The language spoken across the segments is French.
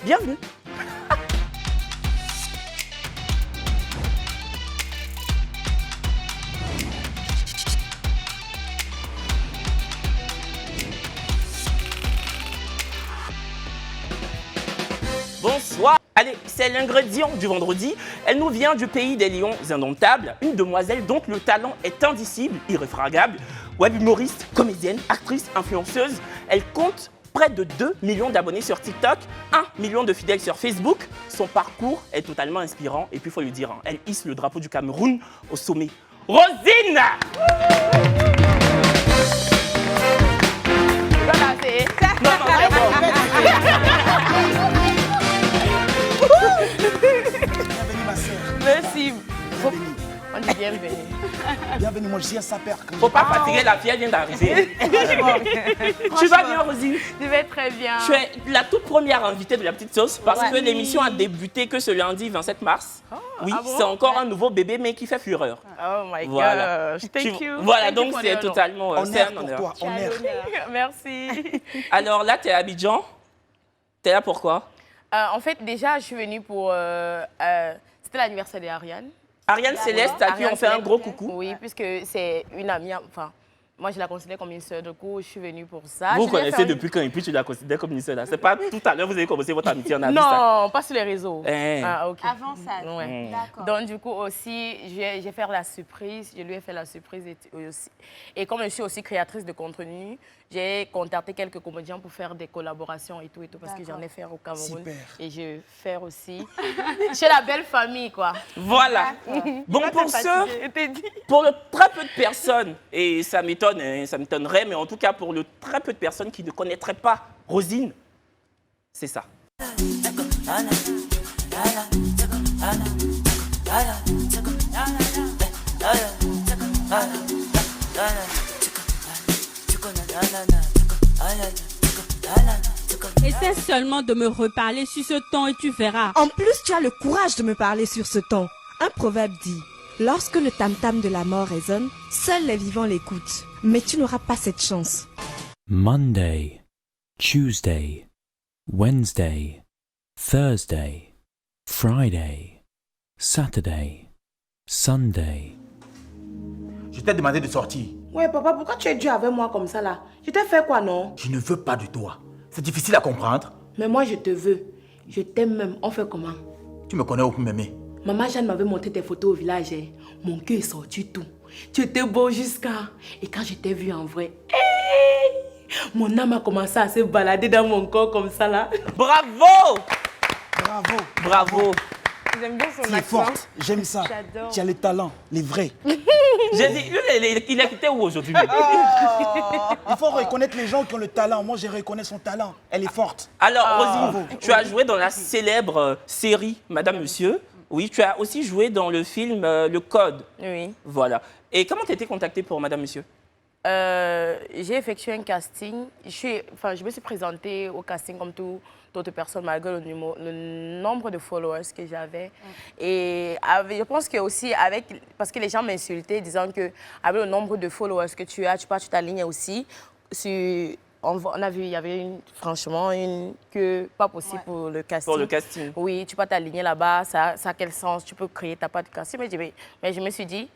Bienvenue. Bonsoir. Allez, c'est l'ingrédient du vendredi. Elle nous vient du pays des lions indomptables. Une demoiselle dont le talent est indicible, irréfragable. Web humoriste, comédienne, actrice, influenceuse. Elle compte près de 2 millions d'abonnés sur TikTok, 1 million de fidèles sur Facebook. Son parcours est totalement inspirant. Et puis, il faut le dire, elle hisse le drapeau du Cameroun au sommet. Rosine! Voilà, c'est... Non, vraiment. Bienvenue ma sœur. Merci. Bienvenue. On dit bienvenue. Bienvenue, moi je suis un sapeur. Faut pas fatiguer la fille, elle vient d'arriver. Tu vas bien, Rosine? Je vais très bien. Tu es la toute première invitée de la petite sauce parce que l'émission a débuté que ce lundi 27 mars. Oui, ah bon? c'est encore un nouveau bébé mais qui fait fureur. Oh my Voilà. gosh, thank you. Voilà, Thank you donc for c'est the honor. totalement c'est Honneur un pour honneur. toi, honneur. Merci. Alors là, tu es à Abidjan. Tu es là pourquoi? En fait, déjà, je suis venue pour... c'était l'anniversaire d'Ariane. Ariane Céleste, à qui on fait un gros coucou. Oui, puisque c'est une amie... Enfin, moi, je la considère comme une sœur. Du coup, je suis venue pour ça. Vous Je voulais connaissez faire depuis quand et puis tu la considères comme une sœur là. C'est pas tout à l'heure, vous avez commencé votre amitié, on a vu ça. Non, pas sur les réseaux. Eh. Ah, ok. Avant ça. Ouais. D'accord. Donc, du coup, aussi, j'ai fait la surprise. Je lui ai fait la surprise aussi. Et comme je suis aussi créatrice de contenu, j'ai contacté quelques comédiens pour faire des collaborations et tout, parce que j'en ai fait au Cameroun. Super. Et je vais faire aussi chez la belle famille, quoi. Voilà. Bon, pour pour le très peu de personnes, et ça m'étonne, hein, ça m'étonnerait, mais en tout cas pour le très peu de personnes qui ne connaîtraient pas Rosine, c'est ça. Essaie seulement de me reparler sur ce ton et tu verras. En plus, tu as le courage de me parler sur ce ton. Un proverbe dit, lorsque le tam-tam de la mort résonne, seuls les vivants l'écoutent. Mais tu n'auras pas cette chance. Monday, Tuesday, Wednesday, Thursday, Friday, Saturday, Sunday. Je t'ai demandé de sortir. Ouais, papa, pourquoi tu es dur avec moi comme ça, là? Je t'ai fait quoi, non? Je ne veux pas de toi. C'est difficile à comprendre. Mais moi, je te veux. Je t'aime même. On fait comment? Tu me connais ou pour m'aimer? Maman Jeanne m'avait montré tes photos au village. Hein. Mon cœur est sorti tout. Tu étais beau jusqu'à... Et quand je t'ai vu en vrai, mon âme a commencé à se balader dans mon corps comme ça, là. Bravo! Bravo. Bravo! J'aime bien son Tu es forte, j'aime ça. J'adore. Tu as les talents, les vrais. J'ai dit, il a quitté où aujourd'hui? Il faut reconnaître les gens qui ont le talent. Moi, je reconnais son talent. Elle est forte. Alors, Rosine, tu as joué dans la célèbre série Madame Monsieur. Oui, tu as aussi joué dans le film Le Code. Oui. Voilà. Et comment tu as été contactée pour Madame Monsieur? J'ai effectué un casting. Je me suis présentée au casting comme toute personne, malgré le nombre de followers que j'avais. Et je pense que aussi, parce que les gens m'insultaient, disant que avec le nombre de followers que tu as, tu t'alignes aussi. On a vu, il y avait franchement une queue pas possible pour le casting. Pour le casting. Oui, tu peux t'aligner là-bas, ça a quel sens? Tu peux créer ta part de casting. Mais je me suis dit,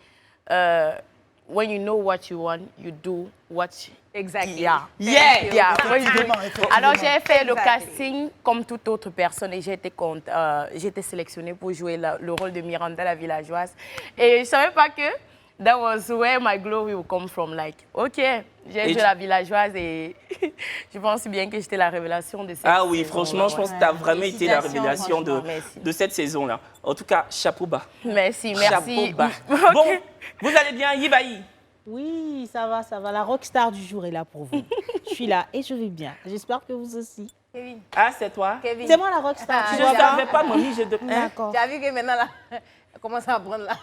when you know what you want, you do what... Exactly. Yeah. Yeah! Yeah. Effectivement, effectivement. Alors, j'ai fait le Exactly. casting comme toute autre personne et j'ai été sélectionnée pour jouer le rôle de Miranda, la villageoise. Et je ne savais pas que that was where my glory would come from. Like, OK, j'ai joué la villageoise et je pense bien que j'étais la révélation de cette Ah oui, saison, franchement, je pense que tu as vraiment été la révélation de cette saison-là. En tout cas, chapeau bas. Merci, Chapeau merci. bas. OK. Bon, vous allez bien, Yibaï? Oui, ça va, ça va. La rockstar du jour est là pour vous. Je suis là et je vais bien. J'espère que vous aussi. Kevin. Ah, c'est toi? Kevin. C'est moi la rockstar. Je tu ne vois pas? savais pas, mamie, je te... D'accord. Tu as vu que maintenant, là, elle commence à prendre là.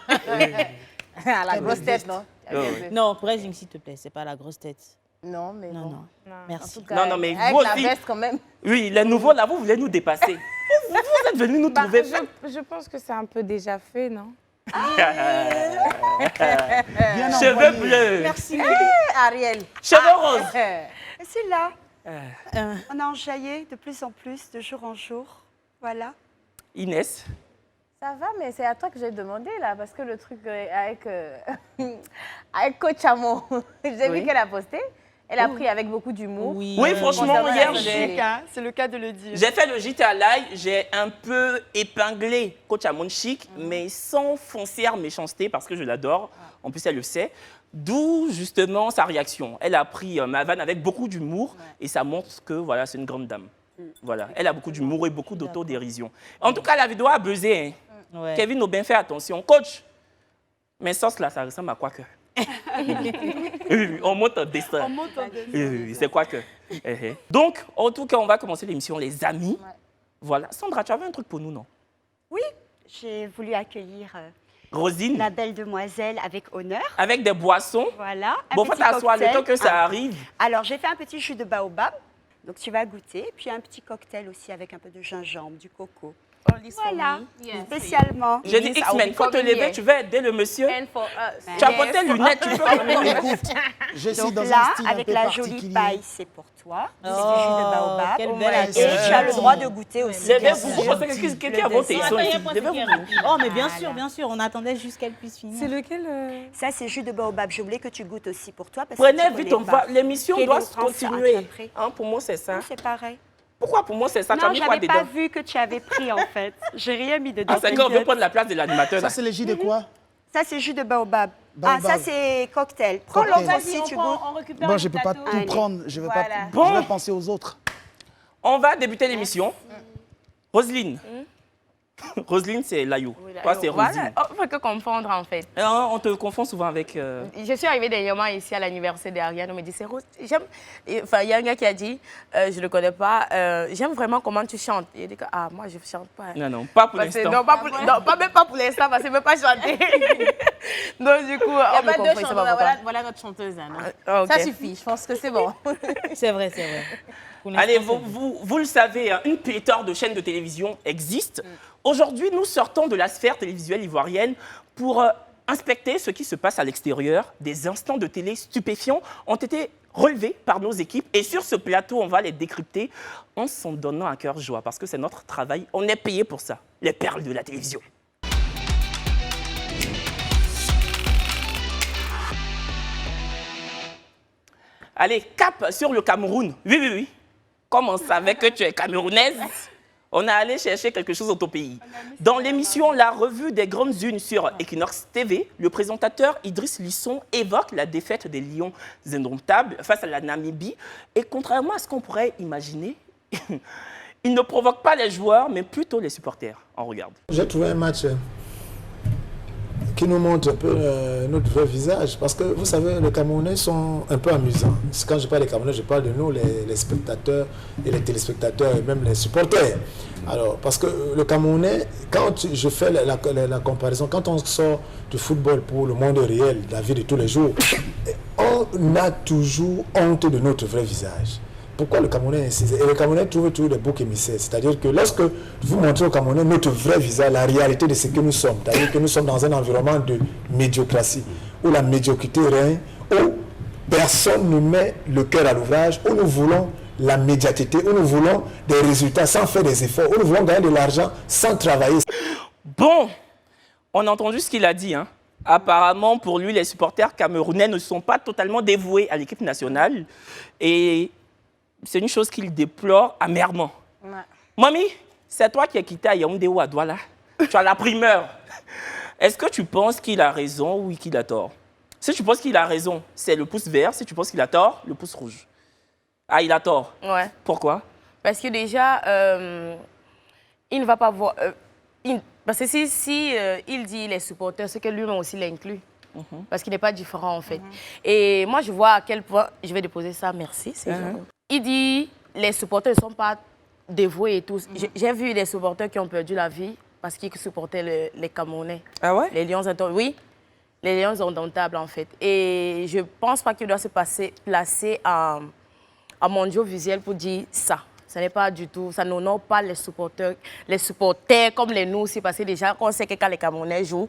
À la grosse tête, non? Non, Non, Brésil, s'il te plaît, c'est pas la grosse tête. non, mais Non, bon. non. Merci. Non, non, mais avec vous la aussi... veste quand même. Oui, les nouveaux, là, vous voulez nous dépasser. Vous êtes venus nous trouver... Je pense que c'est un peu déjà fait, non? Bien Cheveux envoyé. bleus. Merci. Ariel. Cheveux roses. C'est là. On a enjaillé de plus en plus, de jour en jour. Voilà. Inès? Ça va, mais c'est à toi que j'ai demandé là, parce que le truc avec Coach Amon, j'ai vu qu'elle a posté. Elle a pris avec beaucoup d'humour. Oui, franchement, hier, c'est le cas de le dire. j'ai fait le JT Live, j'ai un peu épinglé Coach Amon Chic, mais sans foncière méchanceté, parce que je l'adore. En plus, elle le sait. D'où, justement, sa réaction. Elle a pris ma vanne avec beaucoup d'humour, et ça montre que, voilà, c'est une grande dame. Voilà, elle a beaucoup d'humour et beaucoup d'autodérision. En tout cas, la vidéo a buzzé. Hein. Kevin Aubin, fait attention. Coach, mes sauces là, ça ressemble à quoi que? On monte en dessin. C'est quoi que? Donc, en tout cas, on va commencer l'émission, les amis. Voilà. Sandra, tu avais un truc pour nous, non? Oui, j'ai voulu accueillir Rosine. la belle demoiselle avec honneur. Avec des boissons. Voilà. Bon, faut t'asseoir le temps que ça arrive. Alors, j'ai fait un petit jus de baobab. Donc, tu vas goûter. Puis, un petit cocktail aussi avec un peu de gingembre, du coco. Voilà, spécialement. J'ai dit X-Men, il faut te lever, tu vas aider le monsieur. Tu as porté lunettes, tu peux revenir. Écoute, je suis Donc dans là, un style un avec peu la particulier. jolie paille, c'est pour toi. C'est du jus de baobab. quelle Et belle tu as le droit de goûter aussi. Je vais bien vous sûr. proposer quelqu'un a voté. Oh, mais bien sûr, on attendait juste qu'elle puisse finir. C'est lequel Ça, c'est jus de baobab. Je voulais que tu goûtes aussi pour toi. Parce Prenez que tu vite, connais pas. l'émission Quel doit est le français continuer. après? Hein, pour moi, c'est ça. Non, c'est pareil. Pourquoi pour moi, c'est ça? Tu as Non, mis quoi j'avais dedans? pas vu que tu avais pris, en fait. J'ai rien mis dedans. Ah, c'est qu'on veut prendre la place de l'animateur. Ça, c'est le jus de quoi? Ça, c'est jus de baobab. Baobab. Ah, ça, c'est cocktail. Prends Cocktail. l'autre aussi, tu goûtes. Bon, je ne peux pas tout Allez. prendre. Je vais Voilà. pas. Bon. Je vais penser aux autres. On va débuter l'émission. Roselyne. Roselyne, c'est Layou. Toi, c'est Roselyne. Voilà, on ne peut que confondre en fait. On te confond souvent avec... Je suis arrivée dernièrement ici à l'anniversaire d'Ariane. On me dit, c'est Rose. Enfin, il y a un gars qui a dit, je ne le connais pas, j'aime vraiment comment tu chantes. Il a dit, moi, je ne chante pas. Non, pas pour l'instant. Non, même pas pour l'instant, parce que je ne veux pas chanter. Donc, du coup, on me comprend, c'est pas pourquoi. Voilà notre chanteuse. Hein, Ok. Ça suffit, je pense que c'est bon. c'est vrai. Allez, vous le savez, hein, une pléthore de chaînes de télévision existe. Aujourd'hui, nous sortons de la sphère télévisuelle ivoirienne pour inspecter ce qui se passe à l'extérieur. Des instants de télé stupéfiants ont été relevés par nos équipes. Et sur ce plateau, on va les décrypter en s'en donnant un cœur joie, parce que c'est notre travail. On est payé pour ça. Les perles de la télévision. Allez, cap sur le Cameroun. Oui. Comme on savait que tu es camerounaise, on est allé chercher quelque chose dans ton pays. Dans l'émission La Revue des Grandes Unes sur Equinox TV, le présentateur Idriss Lisson évoque la défaite des Lions indomptables face à la Namibie. Et contrairement à ce qu'on pourrait imaginer, il ne provoque pas les joueurs, mais plutôt les supporters. On regarde. J'ai trouvé un match qui nous montre un peu notre vrai visage. Parce que, vous savez, les Camerounais sont un peu amusants. Quand je parle des Camerounais, je parle de nous, les spectateurs et les téléspectateurs et même les supporters. Alors, parce que le Camerounais, quand je fais la comparaison, quand on sort du football pour le monde réel, la vie de tous les jours, on a toujours honte de notre vrai visage. Pourquoi le Camerounais insiste? Et le Camerounais trouve toujours des boucs émissaires. C'est-à-dire que lorsque vous montrez au Camerounais notre vrai visage, la réalité de ce que nous sommes, c'est-à-dire que nous sommes dans un environnement de médiocratie, où la médiocrité règne, où personne ne met le cœur à l'ouvrage, où nous voulons la médiaticité, où nous voulons des résultats sans faire des efforts, où nous voulons gagner de l'argent sans travailler. Bon, on a entendu ce qu'il a dit, hein. Apparemment, pour lui, les supporters camerounais ne sont pas totalement dévoués à l'équipe nationale. Et c'est une chose qu'il déplore amèrement. Ouais. Mamie, c'est toi qui es quitté à Yaoundé ou à Douala. Tu as la primeur. Est-ce que tu penses qu'il a raison ou qu'il a tort? Si tu penses qu'il a raison, c'est le pouce vert. Si tu penses qu'il a tort, le pouce rouge. Ah, il a tort. Ouais. Pourquoi? Parce que déjà, il ne va pas voir... parce que si il dit les supporters, c'est que lui-même aussi l'inclut. Parce qu'il n'est pas différent, en fait. Et moi, je vois à quel point... Je vais déposer ça, merci. Il dit les supporters ne sont pas dévoués et tout. J'ai vu des supporters qui ont perdu la vie parce qu'ils supportaient les Camerounais. Ah ouais? Les Lions indomptables. Oui, les Lions indomptables, en fait. Et je ne pense pas qu'il doit se placer en mondiaux visuel pour dire ça. Ce n'est pas du tout, ça n'honore pas les supporters comme les nous aussi, parce que déjà, on sait que quand les Camerounais jouent,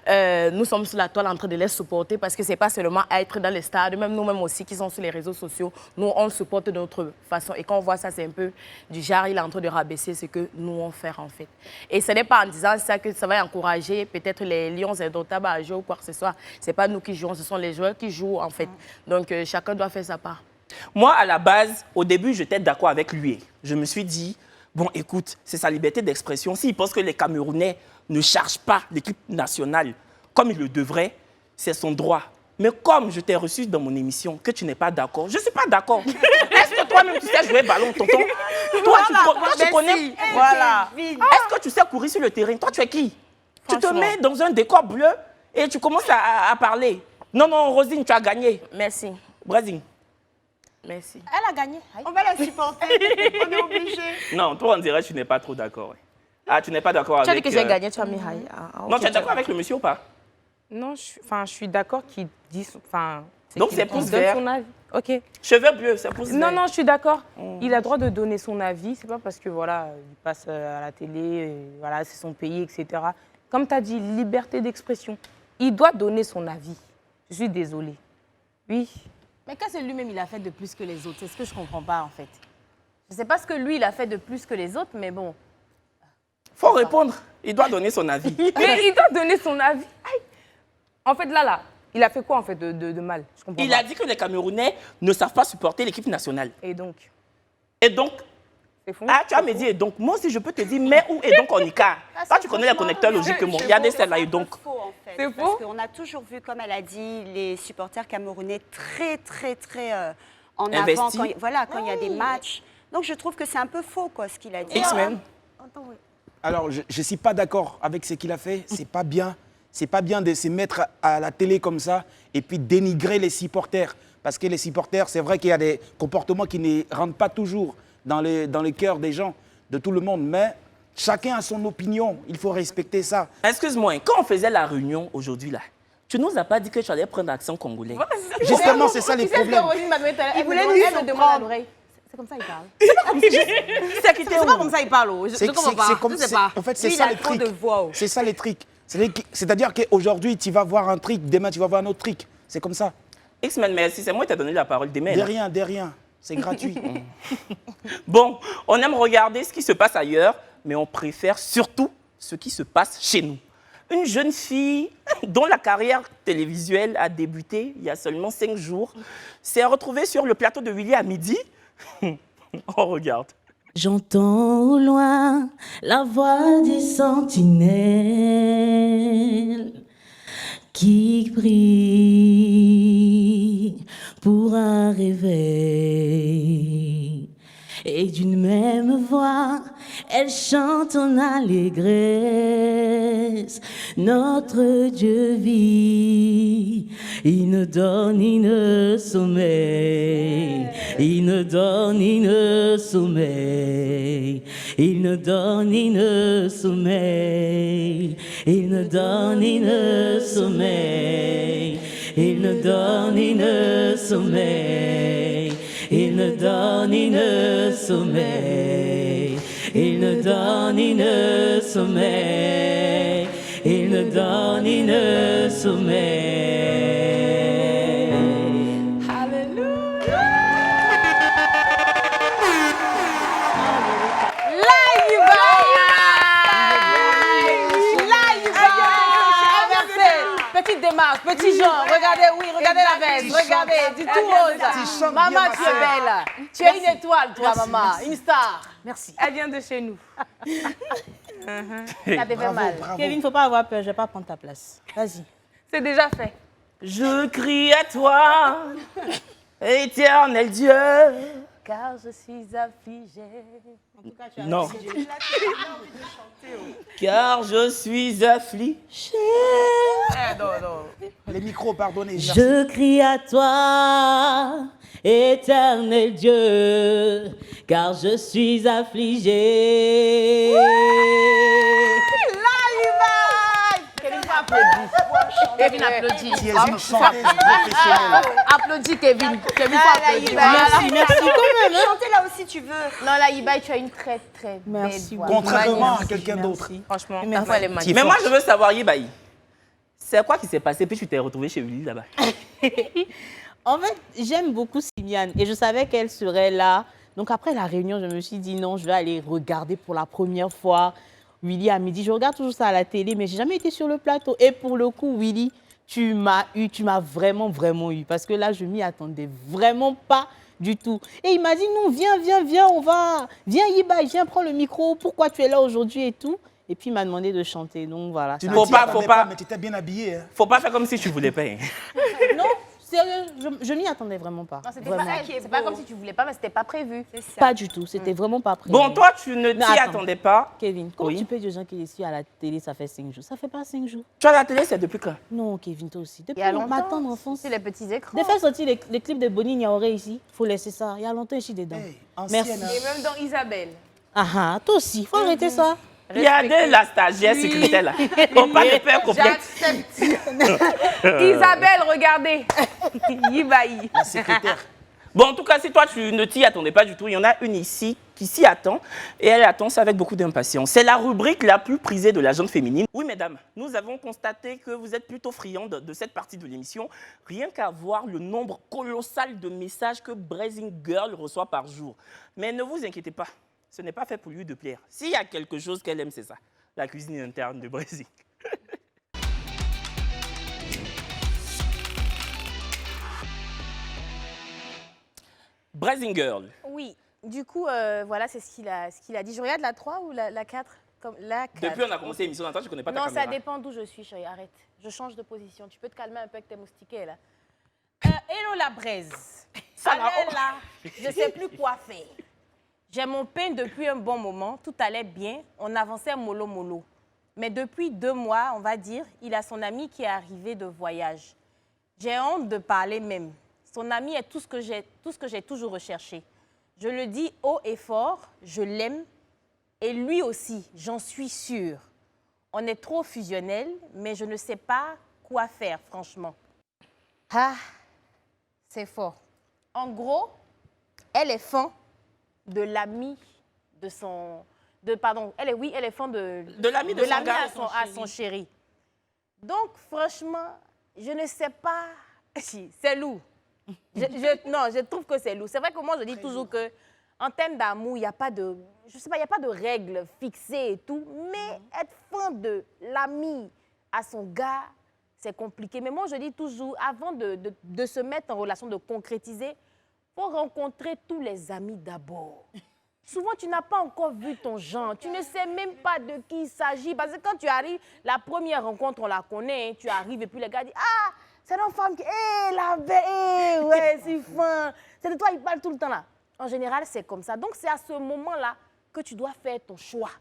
nous sommes sur la toile en train de les supporter, parce que ce n'est pas seulement à être dans les stades, même nous-mêmes aussi qui sont sur les réseaux sociaux, nous, on supporte de notre façon. Et quand on voit ça, c'est un peu du genre, il est en train de rabaisser ce que nous, on fait en fait. Et ce n'est pas en disant ça que ça va encourager peut-être les Lions indomptables à jouer ou quoi que ce soit. Ce n'est pas nous qui jouons, ce sont les joueurs qui jouent en fait. Donc, chacun doit faire sa part. Moi, à la base, au début, j'étais d'accord avec lui. Je me suis dit, bon, écoute, c'est sa liberté d'expression. S'il pense que les Camerounais ne chargent pas l'équipe nationale comme ils le devraient, c'est son droit. Mais comme je t'ai reçu dans mon émission, que tu n'es pas d'accord, je ne suis pas d'accord. Est-ce que toi-même, tu sais jouer ballon, tonton? Toi, tu connais... Voilà. Est-ce que tu sais courir sur le terrain? Toi, tu es qui? Tu te mets dans un décor bleu et tu commences à parler. Non, non, Rosine, tu as gagné. Merci. Brésil. Merci. Elle a gagné. On va la supporter. On est obligé. Non, toi, on dirait que tu n'es pas trop d'accord. Ah, tu n'es pas d'accord avec... Tu as dit que j'ai gagné, tu as mis high. Non, tu es d'accord avec le monsieur ou pas? Non, je suis d'accord qu'il dit... Donc, c'est pouce vert. Son avis. Ok. Cheveux bleus, c'est pouce vert. Non, non, je suis d'accord. Il a le droit de donner son avis. C'est pas parce que, voilà, il passe à la télé, voilà, c'est son pays, etc. Comme tu as dit, liberté d'expression. Il doit donner son avis. Je suis désolée. Oui. Mais qu'est-ce que lui-même il a fait de plus que les autres? C'est ce que je ne comprends pas en fait. Je ne sais pas ce que lui il a fait de plus que les autres, mais bon. Faut répondre. Il doit donner son avis. Mais il doit donner son avis. Aïe. En fait, là, il a fait quoi en fait de mal? Je comprends pas. A dit que les Camerounais ne savent pas supporter l'équipe nationale. Et donc? Ah, tu as me dit et donc. Moi aussi, je peux te dire mais où et donc en ICA. Toi, tu connais les connecteurs logiquement. Regardez celle-là et donc. C'est faux. Parce qu'on a toujours vu, comme elle a dit, les supporters camerounais très en avant quand il y a des matchs. Donc je trouve que c'est un peu faux quoi, ce qu'il a dit. X-Men. Alors, je ne suis pas d'accord avec ce qu'il a fait. C'est pas bien. C'est pas bien de se mettre à la télé comme ça et puis dénigrer les supporters. Parce que les supporters, c'est vrai qu'il y a des comportements qui ne rentrent pas toujours dans le cœur des gens, de tout le monde. Mais chacun a son opinion. Il faut respecter ça. Excuse-moi, quand on faisait la réunion aujourd'hui, là, tu nous as pas dit que tu allais prendre l'accent congolais. Justement, c'est ça les problèmes. Il voulait nous demander à l'oreille. C'est comme ça qu'il parle. C'est pas comme ça qu'il parle. Je comprends pas. Je sais pas. En fait, c'est ça les trucs. C'est ça les trucs. C'est-à-dire qu'aujourd'hui, tu vas voir un truc, demain, tu vas voir un autre truc. C'est comme ça. X-Men, merci. C'est moi qui t'ai donné la parole. Demain. De rien. C'est gratuit. Bon, on aime regarder ce qui se passe ailleurs, mais on préfère surtout ce qui se passe chez nous. Une jeune fille dont la carrière télévisuelle a débuté il y a seulement 5 jours s'est retrouvée sur le plateau de Willy à midi. On regarde. J'entends au loin la voix des sentinelles qui prie pour un réveil. Et d'une même voix, elle chante en allégresse. Notre Dieu vit, il ne dort ni ne sommeille. Il ne dort ni ne sommeille. Il ne dort ni ne sommeille. Il ne dort ni ne sommeille. Il ne dort ni ne sommeille. Il ne dort ni ne sommeille. Il ne dort ni ne sommeille. Il ne dort ni ne sommeille. Alléluia. Là, il va. Petite démarche, petit genre. Regardez, oui, regardez la veste. Regardez, du tout rose. Maman, tu es belle. Tu es une étoile, toi, maman. Une star. Merci. Elle vient de chez nous. Ça te fait mal. Kevin, il ne faut pas avoir peur. Je ne vais pas prendre ta place. Vas-y. C'est déjà fait. Je crie à toi, éternel Dieu. Car je suis affligée. En tout cas, tu as Non. Car je suis affligée. Les micros, pardonnez. Je crie à toi, éternel Dieu, car je suis affligé. Là, il va. Kevin, faut applaudit. Kevin applaudit. Tu es une chanteuse professionnelle. Applaudis, Kevin. Kevin, faut applaudir. Merci quand même. Chanter là aussi, tu veux. Non, là, Ibai, tu as une très, très belle voix. Contrairement à quelqu'un d'autre. Franchement, Ta voix, elle est magnifique. Mais moi, je veux savoir, Yibaï, c'est quoi qui s'est passé puis tu t'es retrouvée chez Willy là-bas? En fait, j'aime beaucoup Simiane et je savais qu'elle serait là. Donc après la réunion, je me suis dit non, je vais aller regarder pour la première fois Willy à midi. Je regarde toujours ça à la télé, mais j'ai jamais été sur le plateau. Et pour le coup, Willy, tu m'as vraiment eu. Parce que là, je m'y attendais vraiment pas du tout. Et il m'a dit non, viens, viens Yibaï, viens prendre le micro. Pourquoi tu es là aujourd'hui et tout? Et puis il m'a demandé de chanter. Donc voilà. Faut pas. Mais tu étais bien habillée. Hein. Faut pas faire comme si tu voulais pas. Hein. Non. Sérieux, je m'y attendais vraiment pas. Non, c'est pas comme si tu voulais pas, mais c'était pas prévu. Pas du tout, c'était vraiment pas prévu. Bon, toi, tu ne t'y attendais pas. Kevin, comment tu peux dire aux gens qui sont à la télé, ça fait 5 jours? Ça fait pas 5 jours. Tu as la télé, c'est depuis quand? Non, Kevin, toi aussi. Depuis ma tendre enfance. C'est les petits écrans. De faire sortir les clips de Bonnie Niaoré ici, il faut laisser ça. Il y a longtemps, je suis dedans. Merci. Et même dans Isabelle. Ah, toi aussi, il faut arrêter ça. Regardez la stagiaire secrétaire là. Faut pas les faire complexe. J'accepte. Isabelle, regardez. Yibaï. La secrétaire. Bon, en tout cas, si toi, tu ne t'y attendais pas du tout, il y en a une ici qui s'y attend. Et elle attend ça avec beaucoup d'impatience. C'est la rubrique la plus prisée de la jeune féminine. Oui, mesdames, nous avons constaté que vous êtes plutôt friandes de cette partie de l'émission. Rien qu'à voir le nombre colossal de messages que Blazing Girl reçoit par jour. Mais ne vous inquiétez pas. Ce n'est pas fait pour lui de plaire. S'il y a quelque chose qu'elle aime, c'est ça. La cuisine interne de Brésil. Brésil Girl. Oui, du coup, voilà, c'est ce qu'il a dit. Je regarde la 3 ou la 4 comme la 4. Depuis on a commencé l'émission, je ne connais pas ta caméra. Non, ça dépend d'où je suis, chérie. Arrête. Je change de position. Tu peux te calmer un peu avec tes moustiquets, là. Hello, la braise. Ça là, je ne sais plus quoi faire. J'ai mon pain depuis un bon moment, tout allait bien, on avançait mollo. Mais depuis 2 mois, on va dire, il a son ami qui est arrivé de voyage. J'ai honte de parler même. Son ami est tout ce que j'ai toujours recherché. Je le dis haut et fort, je l'aime. Et lui aussi, j'en suis sûre. On est trop fusionnels, mais je ne sais pas quoi faire, franchement. Ah, c'est fort. En gros, elle est fan de l'ami de son... elle est fan de l'ami de son chéri. Donc, franchement, je ne sais pas... C'est lourd. Non, je trouve que c'est lourd. C'est vrai que moi, je dis toujours que en termes d'amour, il n'y a pas de... Je sais pas, il n'y a pas de règles fixées et tout. Mais être fan de l'ami à son gars, c'est compliqué. Mais moi, je dis toujours, avant de se mettre en relation, de concrétiser, il faut rencontrer tous les amis d'abord. Souvent, tu n'as pas encore vu ton genre. Tu ne sais même pas de qui il s'agit. Parce que quand tu arrives, la première rencontre, on la connaît. Hein, tu arrives et puis les gars disent « Ah, c'est une femme qui... Hé, la belle, ouais, c'est fin. » C'est de toi, il parle tout le temps là. En général, c'est comme ça. Donc, c'est à ce moment-là que tu dois faire ton choix.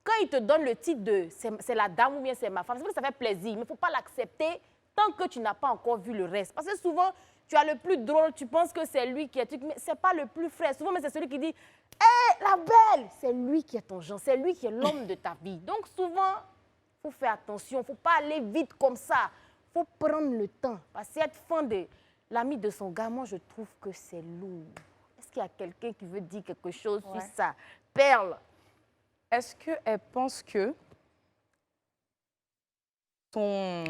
Quand il te donne le titre de « c'est la dame » ou bien « c'est ma femme », c'est vrai que ça fait plaisir. Mais il ne faut pas l'accepter tant que tu n'as pas encore vu le reste. Parce que souvent... Tu as le plus drôle, tu penses que c'est lui qui est truc, mais ce n'est pas le plus frais. Souvent, c'est celui qui dit « Hé, la belle !» C'est lui qui est ton genre, c'est lui qui est l'homme de ta vie. Donc, souvent, il faut faire attention, il ne faut pas aller vite comme ça. Il faut prendre le temps. Parce que être fan de l'ami de son gars, moi, je trouve que c'est lourd. Est-ce qu'il y a quelqu'un qui veut dire quelque chose sur ça? Perle. Est-ce qu'elle pense que quand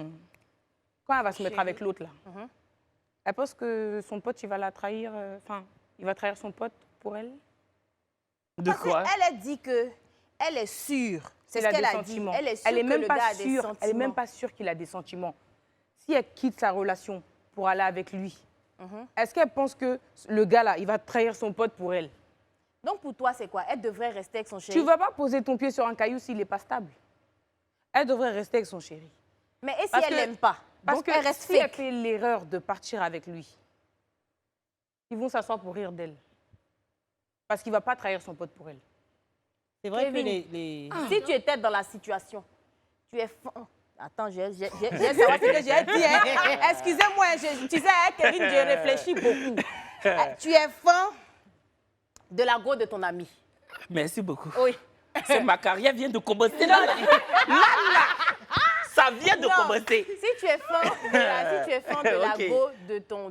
elle va se mettre avec l'autre, là, elle pense que son pote, il va la trahir, il va trahir son pote pour elle? De quoi? Elle a dit qu'elle est sûre. C'est ce qu'elle a dit. Elle est sûre que le gars a des sentiments. Elle n'est même pas sûre qu'il a des sentiments. Si elle quitte sa relation pour aller avec lui, est-ce qu'elle pense que le gars, là, il va trahir son pote pour elle? Donc, pour toi, c'est quoi? Elle devrait rester avec son chéri? Tu ne vas pas poser ton pied sur un caillou s'il n'est pas stable. Elle devrait rester avec son chéri. Mais et si elle n'aime pas? Parce donc, que elle reste si elle fait l'erreur de partir avec lui, ils vont s'asseoir pour rire d'elle. Parce qu'il ne va pas trahir son pote pour elle. C'est vrai Kevin, que les... Si tu étais dans la situation, tu es fan... Attends, j'ai savoir ce que j'ai dit. Hein. Excusez-moi, tu sais, Kevin, j'ai réfléchi beaucoup. Tu es fan de la go de ton ami. Merci beaucoup. Oui. Ma carrière vient de commencer là. Ça Ça vient de commencer. Si tu es fan de Ok. la go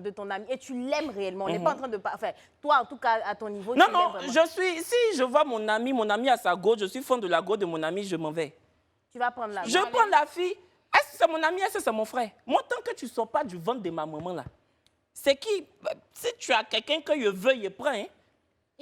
de ton ami et tu l'aimes réellement, on n'est pas en train de... Enfin, toi, en tout cas, à ton niveau, Non, tu non, l'aimes vraiment. si je vois mon ami à sa go, je suis fan de la go de mon ami, je m'en vais. Tu vas prendre la Je go. prends la fille. Est-ce que c'est mon ami, est-ce que c'est mon frère? Moi, tant que tu ne sors pas du ventre de ma maman, là, c'est qui? Si tu as quelqu'un que je veux, il prend. Hein?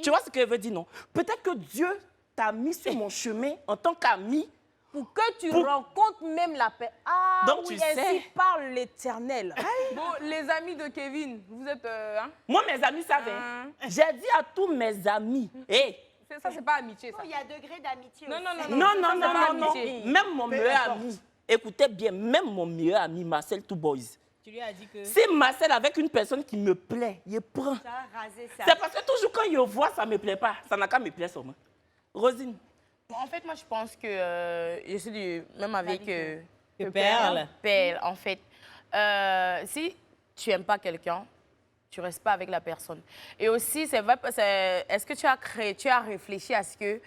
Tu vois ce que je veux dire, non? Peut-être que Dieu t'a mis sur mon chemin en tant qu'ami. Pour que tu rencontres même la paix. Ah, Donc, oui, tu ainsi sais. parle l'Éternel. Bon, les amis de Kevin, vous êtes... hein? Moi, mes amis savent. Hein? J'ai dit à tous mes amis, hey, Ça, c'est pas amitié, ça. Il y a degré d'amitié Non, aussi. non, non, ça, c'est pas non. amitié. Même mon meilleur ami, écoutez bien, même mon meilleur ami, Marcel Two Boys. Tu lui as dit que... Si Marcel avec une personne qui me plaît, il prend. C'est parce que toujours quand il voit, ça ne me plaît pas. Ça n'a qu'à me plaire seulement. Rosine. En fait, moi, je pense que je suis même avec Perle. Perle, en fait. Si tu n'aimes pas quelqu'un, tu ne restes pas avec la personne. Et aussi, c'est vrai, est-ce que tu as réfléchi à ce que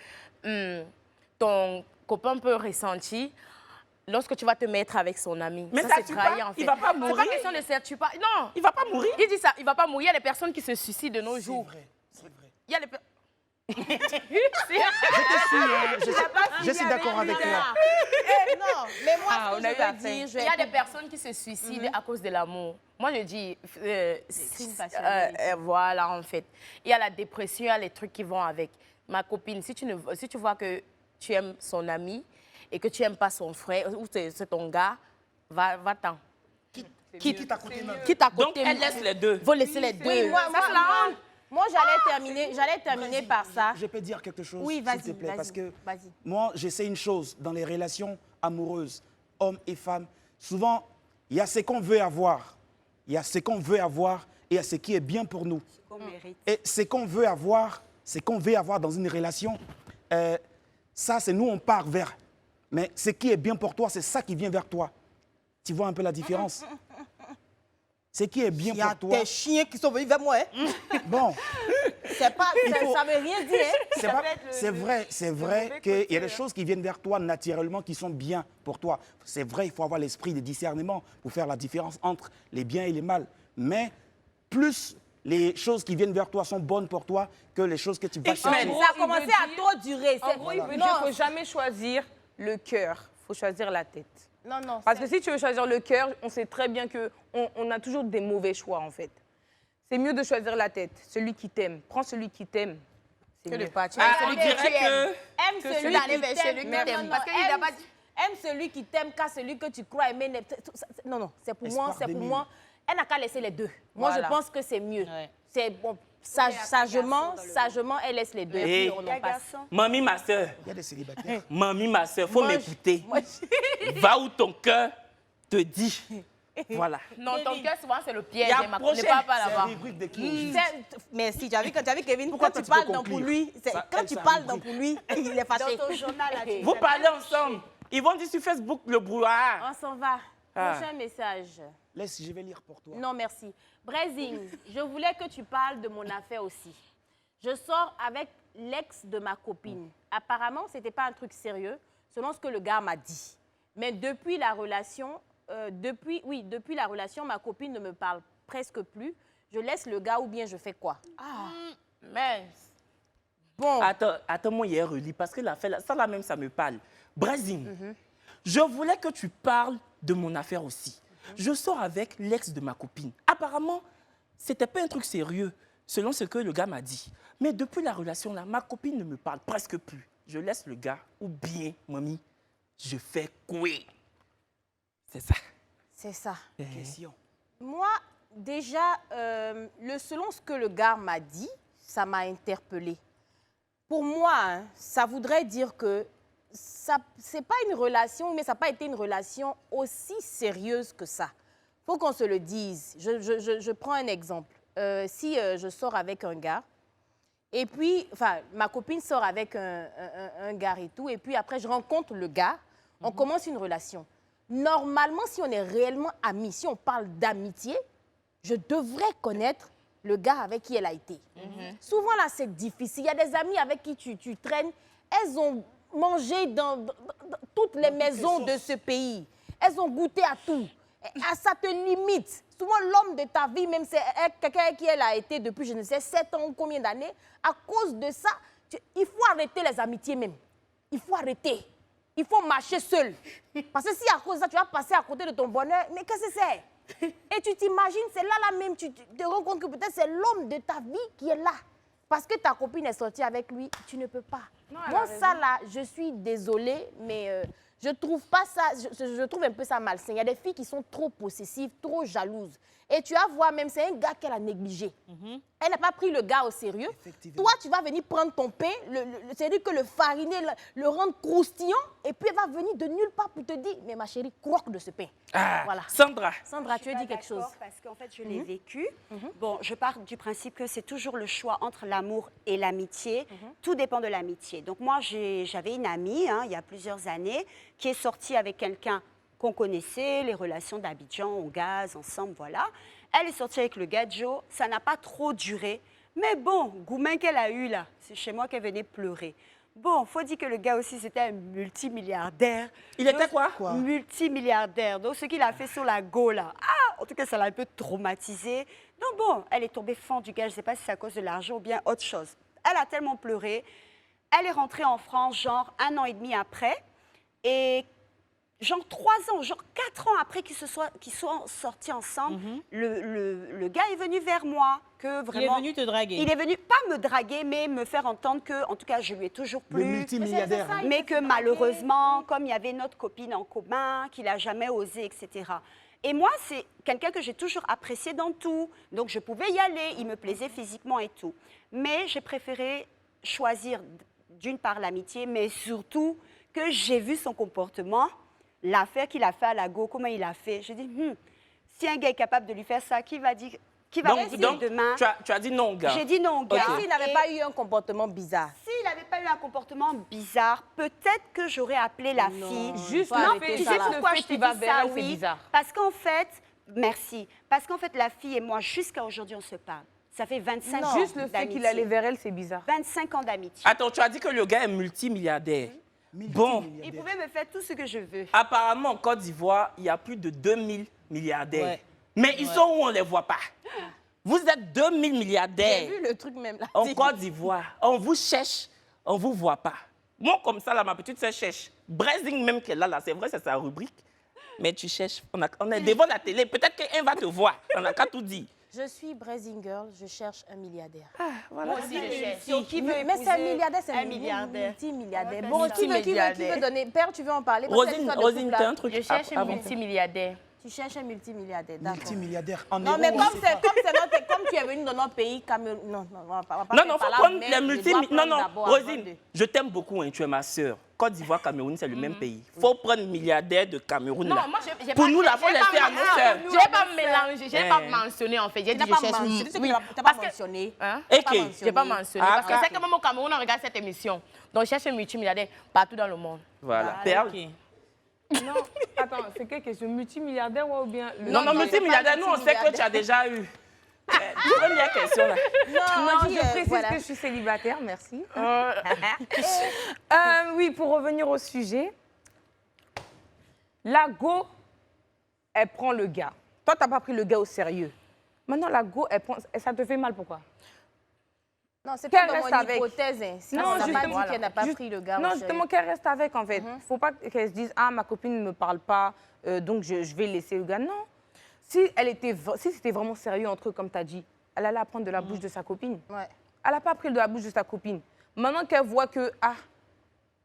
ton copain peut ressentir lorsque tu vas te mettre avec son ami? Mais ça ça c'est tue trahi, pas. en fait. Il va pas C'est mourir. pas question de ça tue pas. Non. Il va pas mourir. Il dit ça, il va pas mourir. Il y a des personnes qui se suicident de nos jours. C'est vrai. Il y a des Je suis d'accord avec toi. Non, mais moi, Ah, ce on que a eu je à veux faire. dire... Il y a des personnes qui se suicident à cause de l'amour. Moi, je dis... crimes passionnels. Voilà, en fait. Il y a la dépression, il y a les trucs qui vont avec. Ma copine, si tu vois que tu aimes son ami et que tu n'aimes pas son frère ou c'est ton gars, va-t'en. Quitte à côté. Donc, elle laisse les deux. Faut laisser les deux. Oui, moi, Ça, c'est la honte. Moi, j'allais terminer par ça. Je peux dire quelque chose, Oui, s'il vas-y, te plaît, vas-y, parce que vas-y. moi, je sais une chose, dans les relations amoureuses, hommes et femmes, souvent, il y a ce qu'on veut avoir. Il y a ce qu'on veut avoir et il y a ce qui est bien pour nous. Et ce qu'on veut avoir, dans une relation, ça, c'est nous, on part vers. Mais ce qui est bien pour toi, c'est ça qui vient vers toi. Tu vois un peu la différence? Ce qui est bien pour toi... Il y a des chiens qui sont venus vers moi. Hein? Bon. C'est pas, ça veut rien dire. Hein? C'est vrai qu'il y a des choses qui viennent vers toi naturellement qui sont bien pour toi. C'est vrai, il faut avoir l'esprit de discernement pour faire la différence entre les biens et les mal. Mais plus les choses qui viennent vers toi sont bonnes pour toi que les choses que tu vas chercher. Ça a commencé à trop durer. En gros, il veut dire qu'il ne faut jamais choisir le cœur. Il faut choisir la tête. Non, non. Parce que si tu veux choisir le cœur, on sait très bien qu'on a toujours des mauvais choix, en fait. C'est mieux de choisir la tête, celui qui t'aime. Prends celui qui t'aime. Que le pas. On dirait que... Aime celui qui t'aime. Parce qu'il n'a pas dit... Aime celui qui t'aime qu'à celui que tu crois aimer. Non, non, c'est pour moi, c'est pour moi. Elle n'a qu'à laisser les deux. Moi, Voilà. je pense que c'est mieux. C'est bon. Sagement, elle laisse les deux. Hey. Et puis, on en passe. Mamie, ma soeur. Il y a des célibataires. Mamie, ma soeur, faut m'écouter. Va où ton cœur te dit. Voilà. Non, ton cœur, souvent, c'est le piège. Il y a Ne prochaine. parle pas là-bas. Merci. Tu as vu quand tu parles dans pour lui, quand tu parles dans pour lui, il est fâché. Dans ton journal, là, Vous parlez ensemble. Ils vont dire sur Facebook le brouhaha. On s'en va. Ah. Prochain message. Laisse, je vais lire pour toi. Non, merci. Brésil, je voulais que tu parles de mon affaire aussi. Je sors avec l'ex de ma copine. Apparemment, ce n'était pas un truc sérieux, selon ce que le gars m'a dit. Mais depuis la relation, ma copine ne me parle presque plus. Je laisse le gars ou bien je fais quoi? Ah, mais... Bon. Attends, moi, hier, relis, parce que l'affaire, ça là même, ça me parle. Brésil, je voulais que tu parles de mon affaire aussi. Je sors avec l'ex de ma copine. Apparemment, c'était pas un truc sérieux, selon ce que le gars m'a dit. Mais depuis la relation là, ma copine ne me parle presque plus. Je laisse le gars, ou bien, mamie, je fais quoi? C'est ça. C'est ça. Question. Moi, déjà, selon ce que le gars m'a dit, ça m'a interpellée. Pour moi, hein, ça voudrait dire que c'est pas une relation, mais ça n'a pas été une relation aussi sérieuse que ça. Il faut qu'on se le dise. Je prends un exemple. Si je sors avec un gars, et puis, ma copine sort avec un gars et tout, et puis après, je rencontre le gars, on commence une relation. Normalement, si on est réellement amis, si on parle d'amitié, je devrais connaître le gars avec qui elle a été. Souvent, là, c'est difficile. Il y a des amis avec qui tu traînes, elles ont mangé dans toutes les maisons de ce pays. elles ont goûté à tout. Ça te limite. Souvent, l'homme de ta vie, même c'est quelqu'un qui elle a été depuis, je ne sais, 7 ans ou combien d'années, à cause de ça, il faut arrêter les amitiés même. Il faut arrêter. Il faut marcher seul. Parce que si à cause de ça, tu vas passer à côté de ton bonheur, mais qu'est-ce que c'est? Et tu t'imagines, c'est là même, tu te rends compte que peut-être c'est l'homme de ta vie qui est là. Parce que ta copine est sortie avec lui, tu ne peux pas. Non, Moi, ça là, je suis désolée, mais je trouve pas ça, je trouve un peu ça malsain. Il y a des filles qui sont trop possessives, trop jalouses. Et tu vas voir même, c'est un gars qu'elle a négligé. Elle n'a pas pris le gars au sérieux. Toi, tu vas venir prendre ton pain, c'est-à-dire que le fariner, le rendre croustillant, et puis elle va venir de nulle part pour te dire, mais ma chérie, croque de ce pain. Ah, Voilà. Sandra. Sandra, tu as dit quelque chose? Parce qu'en fait, je l'ai vécu. Bon, je pars du principe que c'est toujours le choix entre l'amour et l'amitié. Tout dépend de l'amitié. Donc moi, j'avais une amie, il y a plusieurs années, qui est sortie avec quelqu'un qu'on connaissait, les relations d'Abidjan, au gaz, ensemble, voilà. Elle est sortie avec le gars Joe, ça n'a pas trop duré. Mais bon, Goumen qu'elle a eu là, c'est chez moi qu'elle venait pleurer. Bon, faut dire que le gars aussi, c'était un multimilliardaire. Il était quoi? Multimilliardaire. Donc, ce qu'il a fait sur la go, là, en tout cas, ça l'a un peu traumatisé. Donc, bon, elle est tombée fan du gars. Je ne sais pas si c'est à cause de l'argent ou bien autre chose. Elle a tellement pleuré. Elle est rentrée en France, genre 1 an et demi après. Et genre 3 ans, genre 4 ans après qu'ils soient sortis ensemble, le gars est venu vers moi. Que vraiment, il est venu te draguer. Il est venu, pas me draguer, mais me faire entendre que, en tout cas, je lui ai toujours plu. Le multimilliardaire. Mais que malheureusement, comme il y avait notre copine en commun, qu'il n'a jamais osé, etc. Et moi, c'est quelqu'un que j'ai toujours apprécié dans tout. Donc, je pouvais y aller, il me plaisait physiquement et tout. Mais j'ai préféré choisir d'une part l'amitié, mais surtout que j'ai vu son comportement, l'affaire qu'il a fait à la go, comment il a fait. Je dis, si un gars est capable de lui faire ça, qui va dire, qui va donc, demain? Tu as dit non, gars. J'ai dit non, gars. S'il n'avait pas eu un comportement bizarre. S'il n'avait pas eu un comportement bizarre, peut-être que j'aurais appelé la fille. Juste non, le fait, tu sais pourquoi je te qu'il dis va vers ça, elle, c'est oui. bizarre. Parce qu'en fait, merci. Parce qu'en fait, la fille et moi, jusqu'à aujourd'hui, on se parle. Ça fait 25 ans Juste le fait qu'il allait vers elle, c'est bizarre. 25 ans d'amitié. Attends, tu as dit que le gars est multimilliardaire. Bon. Il pouvait me faire tout ce que je veux. Apparemment, en Côte d'Ivoire, il y a plus de 2000 milliardaires. Ouais. Mais ils sont où on ne les voit pas? Vous êtes 2000 milliardaires. J'ai vu le truc même là. En Côte d'Ivoire. On vous cherche, on ne vous voit pas. Moi, comme ça, là, ma petite sœur cherche. Brazing même qu'elle a là, c'est vrai, c'est sa rubrique. Mais tu cherches. On est devant la télé. Peut-être qu'un va te voir. On n'a qu'à tout dire. Je suis Brazing Girl, je cherche un milliardaire. Voilà. Moi aussi, je cherche. Mais c'est un milliardaire, c'est un milliardaire. Multimilliardaire. Bon, qui veut donner? Père, tu veux en parler? Rosine, t'as un truc? Je cherche un multimilliardaire. Tu cherches un multimilliardaire, d'accord. Multimilliardaire en Non, euros, mais on comme sait pas. comme tu es venu dans notre pays, Cameroun... Non, on va pas Non, faut prendre les multimilliardaires. Non, Rosine, je t'aime beaucoup, hein, tu es ma sœur. Côte d'Ivoire, Cameroun, c'est le même pays. Il faut prendre milliardaire de Cameroun. Non, là. moi, j'ai pour pas, nous, la faut laisser à nos sœurs. Je n'ai pas mélangé, je n'ai pas mentionné en fait. J'ai dit que je cherche. Oui, tu n'as pas mentionné. Je n'ai pas mentionné. Parce que c'est que même au Cameroun, on regarde cette émission. Donc, je cherche un multimilliardaire partout dans le monde. Voilà. Perle. Non, attends, c'est quelle question? Multimilliardaire ou bien... Non, multimilliardaire, nous, on sait que tu as déjà eu. Première question, là. Non, je précise que je suis célibataire, merci. Oui, pour revenir au sujet, la go, elle prend le gars. Toi, tu n'as pas pris le gars au sérieux. Maintenant, la go, elle prend... Ça te fait mal, pourquoi? Non, c'est pas dans mon hypothèse. Hein. Non, on n'a pas justement, dit qu'elle n'a pas pris le gars. Non, justement, qu'elle reste avec, en fait. Il ne faut pas qu'elle se dise, ah, ma copine ne me parle pas, donc je vais laisser le gars. Non. Si c'était vraiment sérieux entre eux, comme tu as dit, elle allait apprendre de la bouche de sa copine. Ouais. Elle n'a pas pris de la bouche de sa copine. Maintenant qu'elle voit que, ah,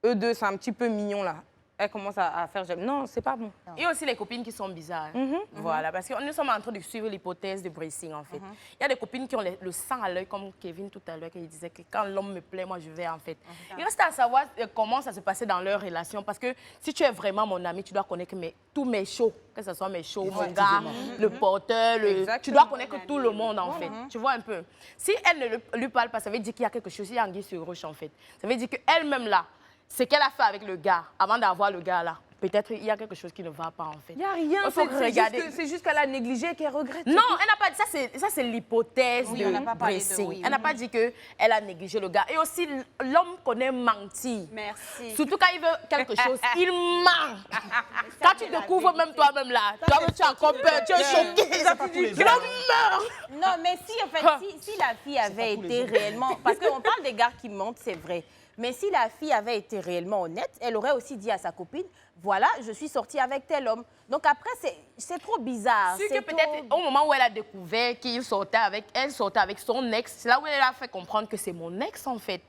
eux deux, c'est un petit peu mignon, là. Elle commence à faire j'aime. Non, c'est pas bon. Et aussi les copines qui sont bizarres. Voilà, parce que nous sommes en train de suivre l'hypothèse de Bracing, en fait. Il y a des copines qui ont le sang à l'œil, comme Kevin tout à l'heure, qui disait que quand l'homme me plaît, moi je vais, en fait. Il reste à savoir comment ça se passait dans leur relation, parce que si tu es vraiment mon ami, tu dois connaître tous mes shows, que ce soit mes shows, mon gars, le porteur, tu dois connaître tout le monde, en fait. Tu vois un peu. Si elle ne lui parle pas, ça veut dire qu'il y a quelque chose, il y a anguille sur roche, en fait. Ça veut dire qu'elle-même, là, ce qu'elle a fait avec le gars, avant d'avoir le gars là, peut-être il y a quelque chose qui ne va pas en fait. Il n'y a rien, Il faut regarder. c'est juste qu'elle a négligé et qu'elle regrette. Non, elle n'a pas dit ça, c'est l'hypothèse Oui, de on n'a pas parlé de- Bressing. oui, Elle n'a pas dit qu'elle a négligé le gars. Et aussi, l'homme connaît mentir. Merci. Surtout quand il veut quelque chose, il ment. Quand tu découvres même toi-même là, toi-même tu as encore peur, tu es choqué. L'homme meurt. Non, mais si, en fait, si la fille avait été réellement... Parce qu'on parle des gars qui mentent, c'est vrai. Mais si la fille avait été réellement honnête, elle aurait aussi dit à sa copine, voilà, je suis sortie avec tel homme. Donc après, c'est trop bizarre. C'est que peut-être au moment où elle a découvert elle sortait avec son ex, c'est là où elle a fait comprendre que c'est mon ex en fait.